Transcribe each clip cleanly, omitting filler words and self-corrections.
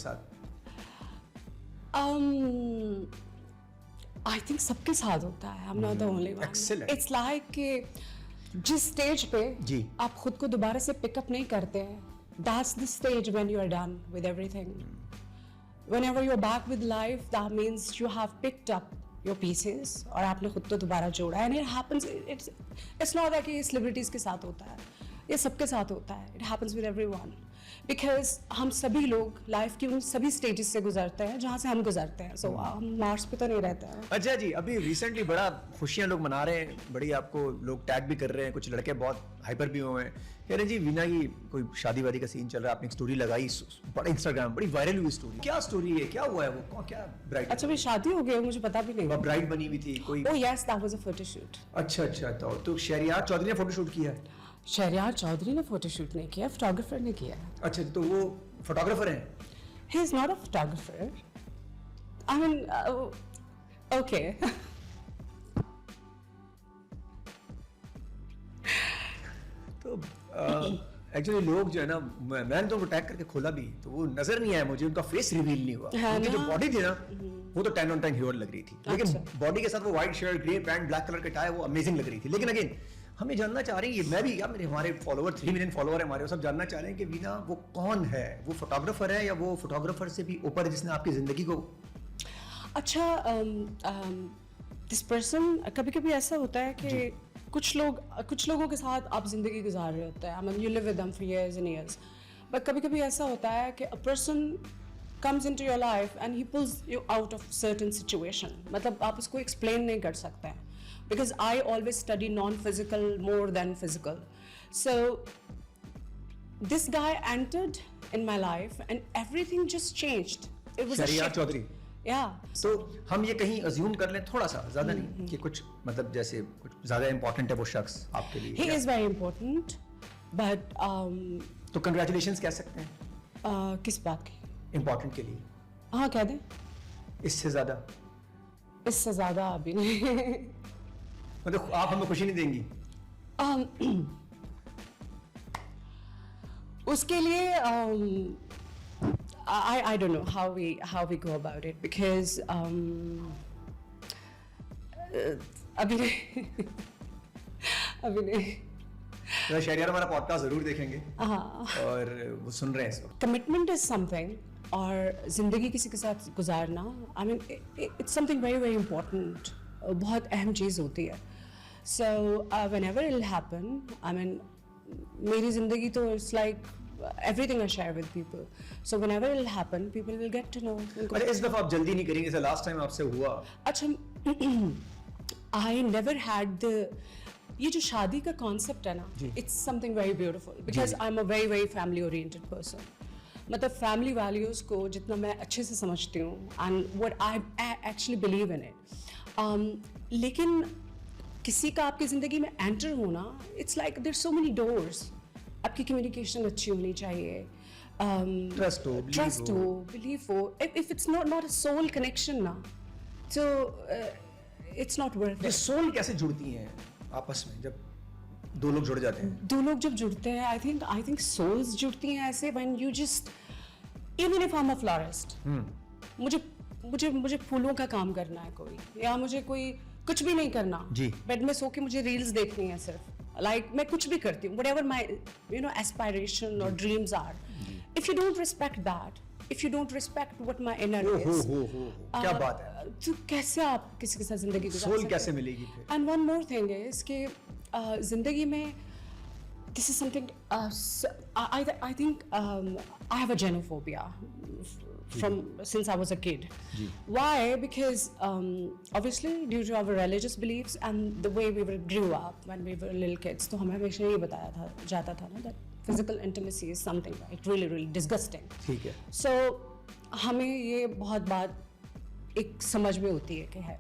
साथ? I think सबके साथ होता है. I'm not the only one. Excellent. It's like कि जिस स्टेज पे जी. आप खुद को दोबारा से पिकअप नहीं करते हैं, that's the stage when you are done with everything. Whenever you're back with life, that means you have picked up your pieces और आपने खुद को दोबारा जोड़ा. And it happens. It's not that कि celebrities के साथ होता है. ये सबके साथ होता है. It happens with everyone. Because हम सभी लोग लाइफ की उन सभी स्टेजेस से गुजरते हैं जहाँ से हम गुजरते हैं. So हम मार्स पे तो नहीं रहते हैं. अच्छा जी, अभी रिसेंटली बड़ा खुशियां लोग मना रहे हैं, बड़ी आपको लोग टैग भी कर रहे हैं, कुछ लड़के बहुत हाइपर भी हुए हैं. कह रहे हैं जी वीना की कोई शादी वादी का सीन चल रहा है, आपने एक स्टोरी लगाई, बड़ा इंस्टाग्राम बड़ी वायरल हुई स्टोरी. क्या स्टोरी है, क्या हुआ है, वो क्या ब्राइड? अच्छा, मेरी शादी हो गई, मुझे पता भी नहीं. वो ब्राइड बनी हुई थी कोई? Oh yes, that was a photo shoot. अच्छा, तो शहरियार चौधरी ने फोटो शूट किया है? शहरियार चौधरी ने फोटो शूट नहीं किया, फोटोग्राफर ने किया. अच्छा, तो वो फोटोग्राफर हैं? He is not a photographer. I mean, okay. तो एक्चुअली लोग जो है ना, मैंने तो टैग करके खोला भी तो वो नजर नहीं आया मुझे, उनका फेस रिवील नहीं हुआ. उनकी जो बॉडी थी ना वो तो 10 on 10 हीरो लग रही थी, लेकिन बॉडी के साथ वो white shirt, grey pant, black colour के टाई, वो अमेजिंग लग रही थी. लेकिन अगेन हम ये जानना चाह रहे हैं, मैं भी, मेरे हमारे फॉलोवर 3 मिलियन फॉलोवर है हमारे, वो सब जानना चाह रहे हैं कि वीना वो कौन है, वो फोटोग्राफर है या वो फोटोग्राफर से भी ऊपर है जिसने आपकी जिंदगी को. अच्छा, दिस पर्सन, कभी कभी ऐसा होता है कि कुछ लोगों के साथ आप जिंदगी गुजार रहे होते हैं. I mean you live with them for years and years, but कभी कभी ऐसा होता है कि a person comes into your life and he pulls you out of certain situation. मतलब आप उसको explain नहीं कर सकते हैं. Because I always study non-physical more than physical. So this guy entered in my life and everything just changed. It was Shahryar Chaudhary. Yeah. तो हम ये कहीं अज्यूम कर लें थोड़ा सा, ज्यादा नहीं, कि कुछ मतलब जैसे कुछ ज्यादा इंपॉर्टेंट है वो शख्स आपके लिए. He is very important, but तो कंग्रेचुलेशंस कह सकते हैं किस बात की? इंपॉर्टेंट के लिए. हाँ, कह दें. इससे ज्यादा अभी नहीं. मतलब आप हमें खुशी नहीं देंगी? उसके लिए I don't know how we go about it, because अभी नहीं. तो शहरियार हमारा पॉडकास्ट जरूर देखेंगे. और वो सुन रहे हैं इसको. कमिटमेंट इज समथिंग, और जिंदगी किसी के साथ गुजारना, I mean it's something very very important. बहुत अहम चीज़ होती है. So whenever it will happen, I mean मेरी जिंदगी तो it's like everything I share with people. So whenever it will happen, people will get to know. अरे इस दफा आप जल्दी नहीं करेंगे, जैसे लास्ट टाइम आपसे हुआ. अच्छा, I never had the, ये जो शादी का कॉन्सेप्ट है ना, it's something very beautiful because I'm a very very family oriented person. मतलब फैमिली वैल्यूज़ को जितना मैं अच्छे से समझती हूँ and what I actually believe in it. लेकिन किसी का आपकी ज़िंदगी में एंटर होना, it's like there's so many doors. आपकी कम्युनिकेशन अच्छी होनी चाहिए, ट्रस्ट हो, बिलीफ हो. If it's not a soul connection ना, तो it's not worth it. Soul कैसे जुड़ती हैं आपस में जब दो लोग जुड़ जाते हैं? दो लोग जब जुड़ते हैं, आई थिंक सोल्स जुड़ती हैं ऐसे when you just, even if I am a florist, मुझे फूलों का काम करना है कोई, या मुझे कोई कुछ भी नहीं करना, बेड में सो के मुझे रील्स देखनी है सिर्फ, like मैं कुछ भी करती हूँ, whatever my aspiration or dreams are, if you don't respect that, if you don't respect what my inner is, क्या बात है, तो कैसे आप किसी के साथ जिंदगी गुजार सकते हैं? सोल कैसे मिलेगी फिर? And one more thing is कि जिंदगी में this is something I think I have a genophobia from since I was a kid. Why? Because obviously due to our religious beliefs and the way we grew up when we were little kids, तो हमें हमेशा ये बताया जाता था ना that physical intimacy is something like really disgusting. ठीक है. So हमें ये बहुत बात एक समझ में होती है कि है.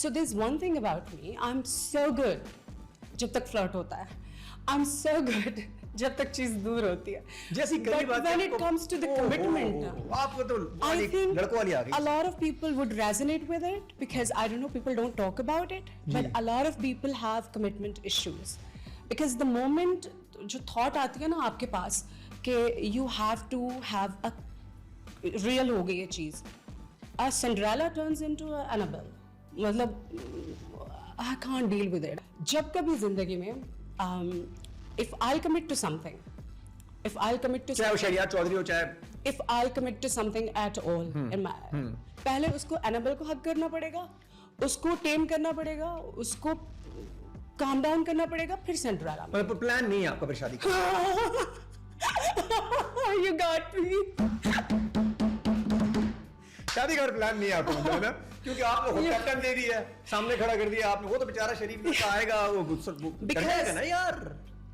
So there's one thing about me, I'm so good जब तक फ्लर्ट होता है. I'm so good जब तक चीज दूर होती है. जैसी कई बात when it comes to the commitment, आपको तो I think लड़कों वाली आ गई. A lot of people would resonate with it because I don't know, people don't talk about it, but a lot of people have commitment issues because the moment जो thought आती है ना आपके पास कि you have to have a real हो गई ये चीज. Cinderella turns into Annabelle. मतलब I can't deal with it. जब कभी जिंदगी में if I commit to something, if I'll commit to चाहे वो शरिया चौधरी हो, चाहे if I'll commit to something at all in my पहले उसको एनाबेल को हक करना पड़ेगा, उसको टेम करना पड़ेगा, उसको काम डाउन करना पड़ेगा, फिर सिंड्रेला. मतलब प्लान नहीं है आपका फिर शादी का? You got me. शादी का प्लान नहीं है आपको, मतलब ना, क्योंकि आपने वो कैप्टन दे दिया है, सामने खड़ा कर दिया आपने. वो तो बेचारा शरीफ लड़का आएगा, वो कर जाएगा ना यार.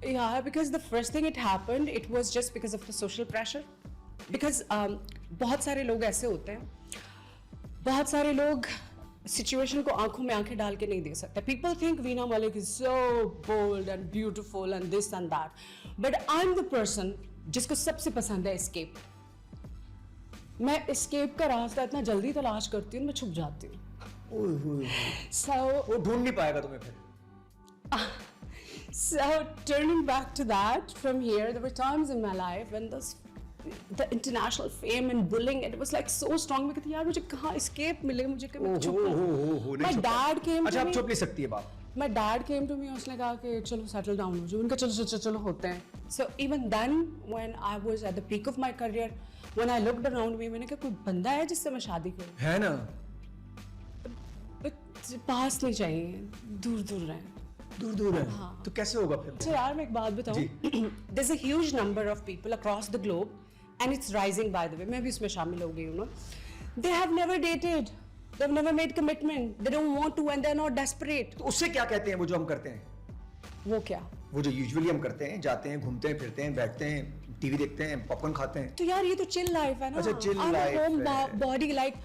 Yeah, because the first thing it happened, it was just because of the social pressure. Because बहुत सारे लोग ऐसे होते हैं, बहुत सारे लोग situation को आंखों में आंखें डाल के नहीं दे सकते. People think Veena Malik is so bold and beautiful and this and that, but I'm the person जिसको सबसे पसंद है escape. मैं escape का रास्ता इतना जल्दी तलाश करती हूँ, मैं छुप जाती हूँ. So वो ढूंढ नहीं पाएगा तुम्हें फिर. So turning back to that, from here there were times in my life when the international fame and bullying, it was like so strong. मैं कहती यार मुझे कहाँ escape मिले, मुझे कहीं छुपना. My dad came to me. अच्छा आप छुप नहीं सकती है बाप. My dad came to me, उसने कहा कि चलो settle down हो जाओ. उनका चलो होते हैं. So even then when I was at the peak of my career, when I looked around me, मैंने कहा कोई बंदा है जिससे मैं शादी करूँ. है ना. पास नहीं चाहिए, दूर रहें. दूर है. तो कैसे होगा फिर? अच्छा यार मैं एक बात बताऊं. There's a huge number of people across the globe and it's rising by the way. मैं भी इसमें शामिल हो गई हूँ ना. They have never dated. They've never made commitment. They don't want to and they're not desperate. तो उससे क्या कहते हैं वो जो हम करते हैं? वो क्या? वो जो यूजुअली हम करते हैं, जाते हैं, घूमते हैं, फिरते हैं, बैठते हैं, टीवी देखते हैं, पॉपकॉर्न खाते हैं. तो यार ये तो चिल लाइफ है ना. अच्छा चिल लाइफ है. Home body like.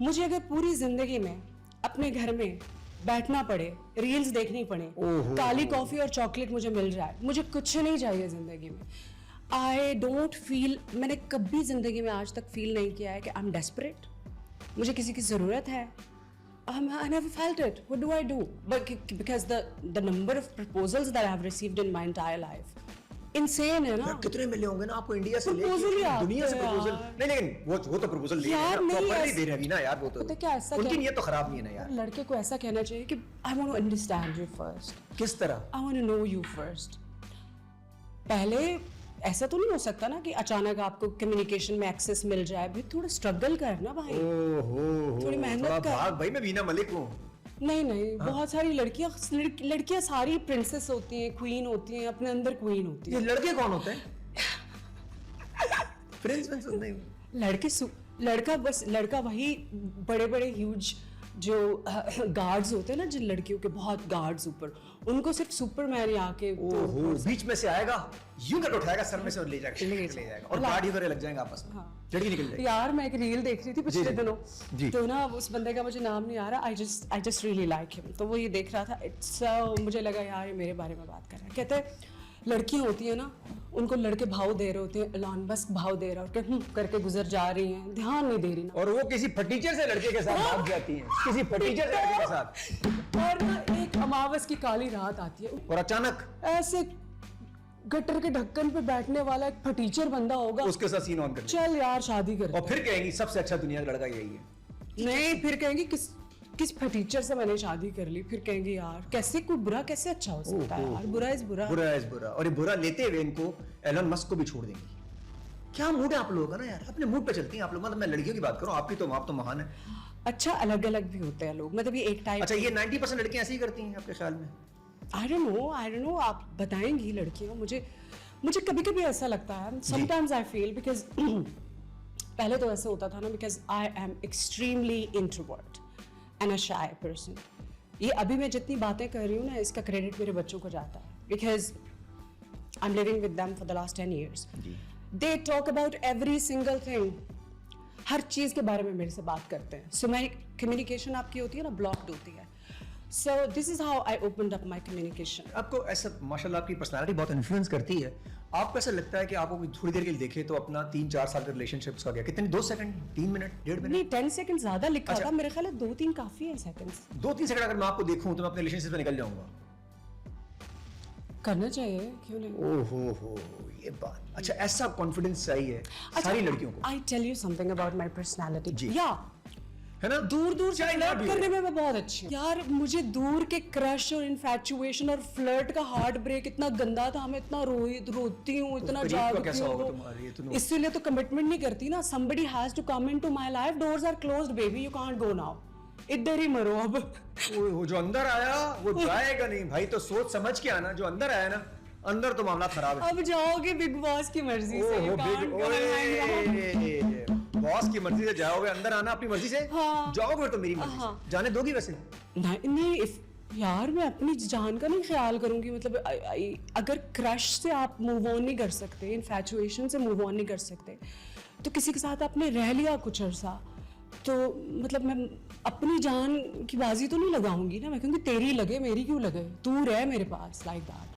मुझे अगर पूरी जिंदगी में अपने घर में बैठना पड़े, रील्स देखनी पड़े, काली कॉफी और चॉकलेट मुझे मिल जाए, मुझे कुछ नहीं चाहिए जिंदगी में. आई डोंट फील, मैंने कभी जिंदगी में आज तक फील नहीं किया है कि आई एम डेस्परेट, मुझे किसी की जरूरत है. I never felt it. What do I do? But because the number of proposals that I have received in my entire life, insane है ना. कितने मिले होंगे ना आपको इंडिया से लेके दुनिया से प्रपोजल. नहीं लेकिन वो तो प्रपोजल ले रहे हैं, प्रॉपर्ली दे रहे हैं ना यार. वो तो क्या ऐसा उनकी नीयत तो खराब नहीं है ना यार. लड़के को ऐसा कहना चाहिए कि I want to understand you first. किस तरह? I want to know you first. पहले ऐसा तो नहीं हो सकता ना कि अचानक आपको कम्युनिकेशन में एक्सेस मिल जाए. भी थोड़ा स्ट्रगल करना भाई. थोड़ी मेहनत कर. भाई मैं वीना मलिक हूँ. नहीं बहुत सारी लड़कियां सारी प्रिंसेस होती हैं, क्वीन होती हैं, अपने अंदर क्वीन होती हैं. ये लड़के कौन होते हैं? प्रिंस नहीं. लड़का वही बड़े ह्यूज जो गार्ड्स होते हैं ना, जिन लड़कियों के बहुत गार्ड्स ऊपर, उनको सिर्फ सुपरमैन आके बीच में से आएगा, यूं कर उठाएगा सर में से और ले जाएगा और गार्ड ही करे लग जाएंगे आपस में. लड़की निकल जाएगी. यार मैं एक रील देख रही थी पिछले दिनों, तो ना उस बंदे का मुझे नाम नहीं आ रहा. I just really like him. तो वो ये देख रहा था. इट्स मुझे लगा यार ये मेरे बारे में बात कर रहा है. कहते हैं लड़कियां होती है ना, उनको लड़के भाव दे रहे होते हैं, एलॉन मस्क भाव दे रहा है, करके गुजर जा रही हैं, ध्यान नहीं दे रही ना. और वो किसी फटीचर से लड़के के साथ भाग जाती हैं, किसी फटीचर से लड़के के साथ. और ना एक अमावस की काली रात आती है और अचानक ऐसे गटर के ढक्कन पे बैठने वाला एक फटीचर बंदा होगा, उसके साथ सीन ऑन कर चल यार शादी कर. और फिर कहेंगी सबसे अच्छा दुनिया का लड़का यही है. नहीं, फिर कहेंगी किस फटीचर से मैंने शादी कर ली. फिर कहेंगे यार कैसे कोई बुरा कैसे अच्छा हो सकता है यार. बुरा इज बुरा. और ये बुरा लेते हुए इनको एलन मस्क को भी छोड़ देंगी. क्या मूड है आप लोगों का ना यार. अपने मूड पे चलती हैं आप लोग. मतलब मैं लड़कियों की बात करूं, आपकी तो आप तो महान है. अच्छा अलग अलग भी होते हैं लोग, मतलब ये एक टाइप. अच्छा ये 90% लड़कियां ऐसे ही करती हैं आपके ख्याल में? आई डोंट नो आप बताएंगी लड़कियां. मुझे कभी कभी ऐसा लगता है, समटाइम्स आई फील, बिकॉज पहले तो ऐसा होता था ना, because I am extremely introvert and a shy person. ये अभी मैं जितनी बातें कर रही हूँ ना, इसका क्रेडिट मेरे बच्चों को जाता है, because I am living with them for the last 10 years. They talk about every single thing. हर चीज़ के बारे में मेरे से बात करते हैं. सो मेरी कम्युनिकेशन आपकी होती है ना, ब्लॉक्ड होती है. So this is how I opened up my communication. आपको ऐसा माशाल्लाह आपकी पर्सनालिटी बहुत इन्फ्लुएंस करती है. आपको ऐसा लगता है कि आपको थोड़ी देर के लिए देखे तो अपना 3-4 साल का रिलेशनशिप्स का गया कितने 2 सेकंड 3 मिनट 1.5 मिनट नहीं 10 सेकंड ज्यादा लिखा था. मेरे ख्याल है 2-3 काफी है सेकंड्स. 2-3 सेकंड अगर मैं आपको देखूं तो मैं अपने रिलेशनशिप से निकल जाऊंगा. करना चाहिए, क्यों नहीं. ओहो ये बात अच्छा, ऐसा कॉन्फिडेंस चाहिए सारी लड़कियों को, I tell you something about my personality जी। या है ना? दूर दूर से चाहे ना फ्लर्ट भी हो। करने में मैं बहुत अच्छी हूँ यार। मुझे दूर के क्रश और इन्फैचुएशन और फ्लर्ट का हार्ट ब्रेक इतना गंदा था, मैं इतना रोती हूँ, इतना करीब का जागती कैसा होगा हूँ, तुम्हारे, ये तो नो- इसीलिए तो कमिटमेंट नहीं करती ना। somebody has to come into my life, doors are closed baby, you can't go now, इधर ही मरो अब। वो जो अंदर आया वो जाएगा नहीं भाई, तो सोच समझ के आना, जो अंदर आया ना, अंदर तो मामला खराब है। अब जाओगे बिग बॉस की मर्जी से, you can't go and hang out। Boss की मर्जी से जाओगे, अंदर आना अपनी मर्जी से, हाँ। जाओगे तो मेरी मर्जी से, जाने दोगी वैसे? नहीं नहीं, यार मैं अपनी जान का नहीं ख्याल करूंगी। मतलब अगर क्रश से आप मूव ऑन नहीं कर सकते, इन्फैचुएशन से मूव ऑन नहीं कर सकते, तो किसी के साथ आपने रह लिया कुछ अरसा, तो मतलब मैं अपनी जान की बाजी तो नहीं लगाऊंगी ना। मैं कहूँगी तेरी लगे मेरी क्यों लगे, तू रह मेरे पास, लाइक दैट।